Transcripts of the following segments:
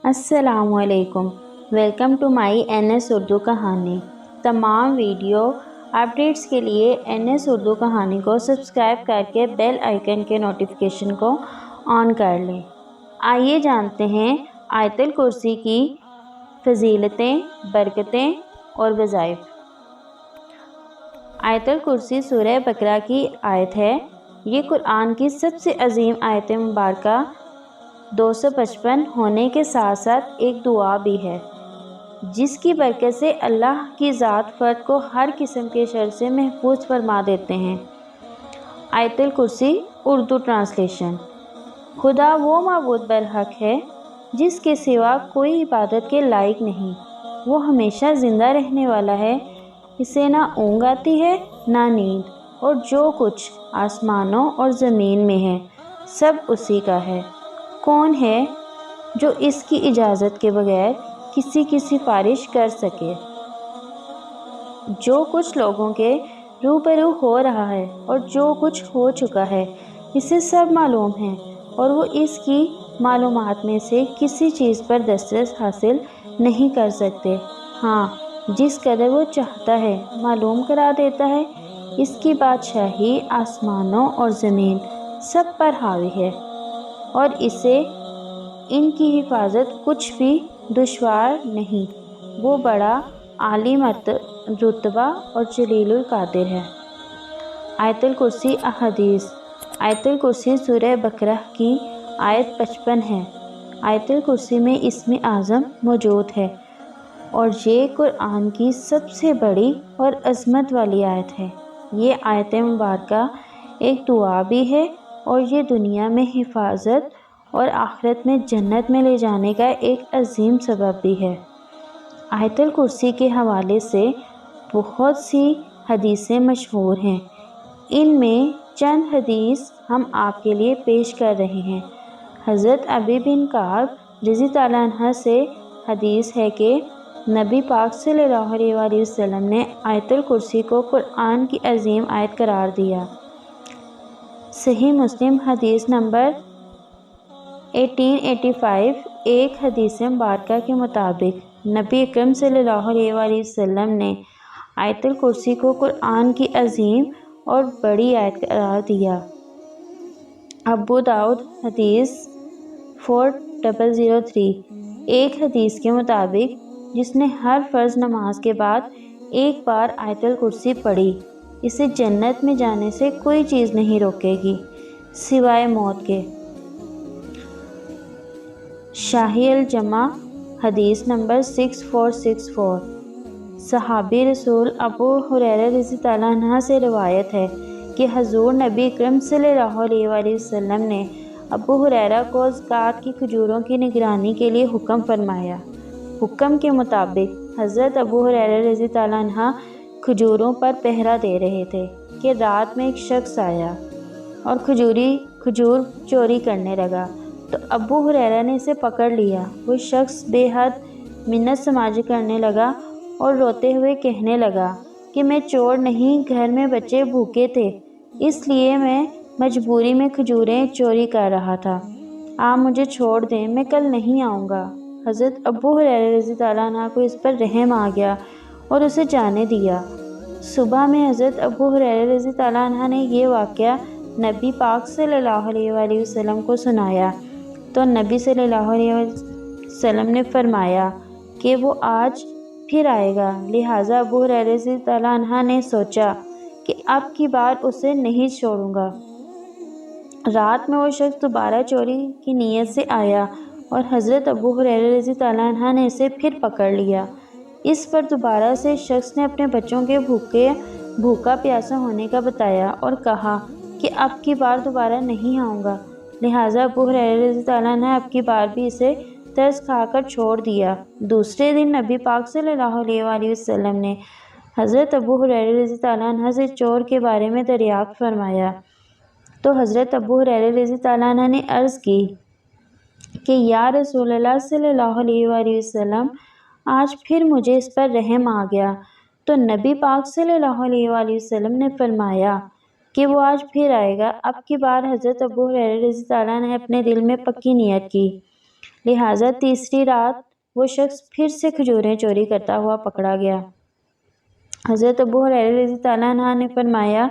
السلام علیکم، welcome to my N S Urdu کہانی۔ تمام ویڈیو اپڈیٹس کے لیے این ایس اردو کہانی کو سبسکرائب کر کے بیل آئیکن کے نوٹیفیکیشن کو آن کر لیں۔ آئیے جانتے ہیں آیت الکرسی کی فضیلتیں، برکتیں اور وظائف۔ آیت الکرسی سورہ بقرہ کی آیت ہے۔ یہ قرآن کی سب سے عظیم آیت مبارکہ 255 ہونے کے ساتھ ساتھ ایک دعا بھی ہے، جس کی برکت سے اللہ کی ذات فرد کو ہر قسم کے شر سے محفوظ فرما دیتے ہیں۔ آیت الکرسی اردو ٹرانسلیشن۔ خدا وہ معبود برحق ہے جس کے سوا کوئی عبادت کے لائق نہیں۔ وہ ہمیشہ زندہ رہنے والا ہے، اسے نہ اونگ آتی ہے نہ نیند، اور جو کچھ آسمانوں اور زمین میں ہے سب اسی کا ہے۔ کون ہے جو اس کی اجازت کے بغیر کسی کی سفارش کر سکے؟ جو کچھ لوگوں کے روبرو ہو رہا ہے اور جو کچھ ہو چکا ہے اسے سب معلوم ہے، اور وہ اس کی معلومات میں سے کسی چیز پر دسترس حاصل نہیں کر سکتے۔ ہاں، جس قدر وہ چاہتا ہے معلوم کرا دیتا ہے۔ اس کی بادشاہی آسمانوں اور زمین سب پر حاوی ہے، اور اسے ان کی حفاظت کچھ بھی دشوار نہیں۔ وہ بڑا عالی رتبہ اور جلیل القدر ہے۔ آیت الکرسی احادیث۔ آیت الکرسی سورہ بقرہ کی آیت 55 ہے۔ آیت الکرسی میں اسم اعظم موجود ہے، اور یہ قرآن کی سب سے بڑی اور عظمت والی آیت ہے۔ یہ آیت مبارکہ ایک دعا بھی ہے، اور یہ دنیا میں حفاظت اور آخرت میں جنت میں لے جانے کا ایک عظیم سبب بھی ہے۔ آیت الکرسی کے حوالے سے بہت سی حدیثیں مشہور ہیں۔ ان میں چند حدیث ہم آپ کے لیے پیش کر رہے ہیں۔ حضرت ابی بن کعب رضی اللہ عنہ سے حدیث ہے کہ نبی پاک صلی اللہ علیہ وآلہ وسلم نے آیت الکرسی کو قرآن کی عظیم آیت قرار دیا۔ صحیح مسلم حدیث نمبر 1885۔ ایک حدیث مبارکہ کے مطابق نبی اکرم صلی اللہ علیہ وآلہ وسلم نے آیت الکرسی کو قرآن کی عظیم اور بڑی آیت قرار دیا۔ ابو داؤد حدیث 4003۔ ایک حدیث کے مطابق جس نے ہر فرض نماز کے بعد ایک بار آیت الکرسی پڑھی، اسے جنت میں جانے سے کوئی چیز نہیں روکے گی سوائے موت کے۔ شاہی الجامع حدیث نمبر 6464۔ صحابی رسول ابو ہریرہ رضی اللہ عنہ سے روایت ہے کہ حضور نبی اکرم صلی اللہ علیہ وآلہ وسلم نے ابو ہریرہ کو زکوٰۃ کی کھجوروں کی نگرانی کے لیے حکم فرمایا۔ حکم کے مطابق حضرت ابو ہریرہ رضی اللہ عنہ کھجوروں پر پہرہ دے رہے تھے کہ رات میں ایک شخص آیا اور کھجور چوری کرنے لگا، تو ابو ہریرہ نے اسے پکڑ لیا۔ وہ شخص بے حد منت سماجی کرنے لگا اور روتے ہوئے کہنے لگا کہ میں چور نہیں، گھر میں بچے بھوکے تھے، اس لیے میں مجبوری میں کھجوریں چوری کر رہا تھا۔ آپ مجھے چھوڑ دیں، میں کل نہیں آؤں گا۔ حضرت ابو ہریرہ رضی اللہ عنہ کو اس پر رحم آ گیا اور اسے جانے دیا۔ صبح میں حضرت ابو ہریرہ رضی اللہ عنہ نے یہ واقعہ نبی پاک صلی اللہ علیہ وآلہ وسلم کو سنایا، تو نبی صلی اللہ علیہ وسلم نے فرمایا کہ وہ آج پھر آئے گا۔ لہٰذا ابو ہریرہ رضی اللہ عنہ نے سوچا کہ اب کی بار اسے نہیں چھوڑوں گا۔ رات میں وہ شخص دوبارہ چوری کی نیت سے آیا اور حضرت ابو ہریرہ رضی اللہ عنہ نے اسے پھر پکڑ لیا۔ اس پر دوبارہ سے شخص نے اپنے بچوں کے بھوکا پیاسا ہونے کا بتایا اور کہا کہ اب کی بار دوبارہ نہیں آؤں گا۔ لہٰذا ابو ہریرہ رضی اللہ عنہ نے اب کی بار بھی اسے ترس کھا کر چھوڑ دیا۔ دوسرے دن نبی پاک صلی اللہ علیہ وآلہ وسلم نے حضرت ابو ہریرہ رضی اللہ عنہ سے چور کے بارے میں دریافت فرمایا، تو حضرت ابو ہریرہ رضی اللہ عنہ نے عرض کی کہ یا رسول اللہ صلی اللہ علیہ وآلہ وسلم، آج پھر مجھے اس پر رحم آ گیا۔ تو نبی پاک صلی اللہ علیہ وآلہ وسلم نے فرمایا کہ وہ آج پھر آئے گا۔ اب کی بار حضرت ابو ہریرہ رضی اللہ عنہ نے اپنے دل میں پکی نیت کی لہٰذا تیسری رات وہ شخص پھر سے کھجوریں چوری کرتا ہوا پکڑا گیا۔ حضرت ابو ہریرہ رضی اللہ عنہ نے فرمایا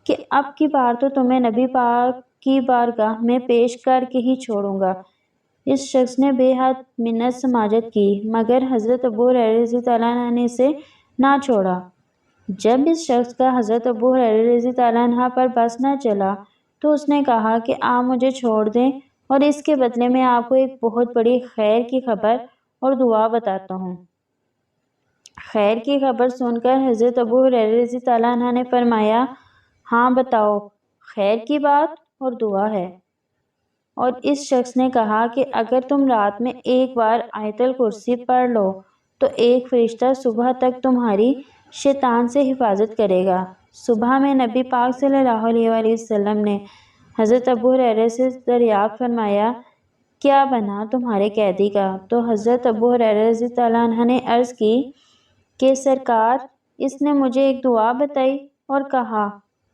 کہ اب کی بار تو تمہیں نبی پاک کی بارگاہ میں پیش کر کے ہی چھوڑوں گا۔ اس شخص نے بے حد منت سماجت کی، مگر حضرت ابو ہریرہ رضی اللہ عنہ نے اسے نہ چھوڑا۔ جب اس شخص کا حضرت ابو ہریرہ رضی اللہ عنہ پر بس نہ چلا تو اس نے کہا کہ آپ مجھے چھوڑ دیں اور اس کے بدلے میں آپ کو ایک بہت بڑی خیر کی خبر اور دعا بتاتا ہوں۔ خیر کی خبر سن کر حضرت ابو ہریرہ رضی اللہ عنہ نے فرمایا، ہاں بتاؤ، خیر کی بات اور دعا ہے۔ اور اس شخص نے کہا کہ اگر تم رات میں ایک بار آیت الکرسی پڑھ لو تو ایک فرشتہ صبح تک تمہاری شیطان سے حفاظت کرے گا۔ صبح میں نبی پاک صلی اللہ علیہ وآلہ وسلم نے حضرت ابو ہریرہ سے دریافت فرمایا، کیا بنا تمہارے قیدی کا؟ تو حضرت ابو ہریرہ رضی اللہ عنہ نے عرض کی کہ سرکار، اس نے مجھے ایک دعا بتائی اور کہا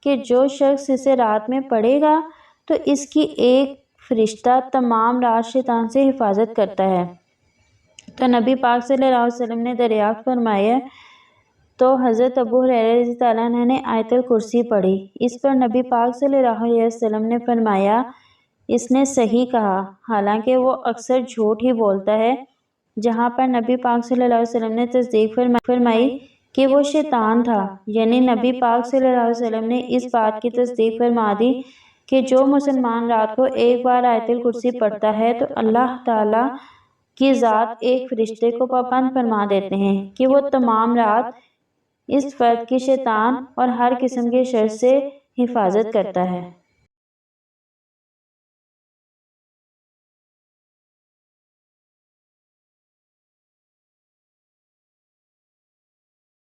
کہ جو شخص اسے رات میں پڑھے گا تو اس کی ایک فرشتہ تمام رات شیطان سے حفاظت کرتا ہے۔ تو نبی پاک صلی اللہ علیہ وسلم نے دریافت فرمایا تو حضرت ابو ہریرہ رضی اللہ عنہ نے آیت الکرسی پڑھی۔ اس پر نبی پاک صلی اللہ علیہ وسلم نے فرمایا، اس نے صحیح کہا، حالانکہ وہ اکثر جھوٹ ہی بولتا ہے۔ جہاں پر نبی پاک صلی اللہ علیہ وسلم نے تصدیق فرمائی کہ وہ شیطان تھا، یعنی نبی پاک صلی اللہ علیہ وسلم نے اس بات کی تصدیق فرما دی کہ جو مسلمان رات کو ایک بار آیت الکرسی پڑھتا ہے تو اللہ تعالیٰ کی ذات ایک فرشتے کو پابند فرما دیتے ہیں کہ وہ تمام رات اس فرد کی شیطان اور ہر قسم کے شر سے حفاظت کرتا ہے۔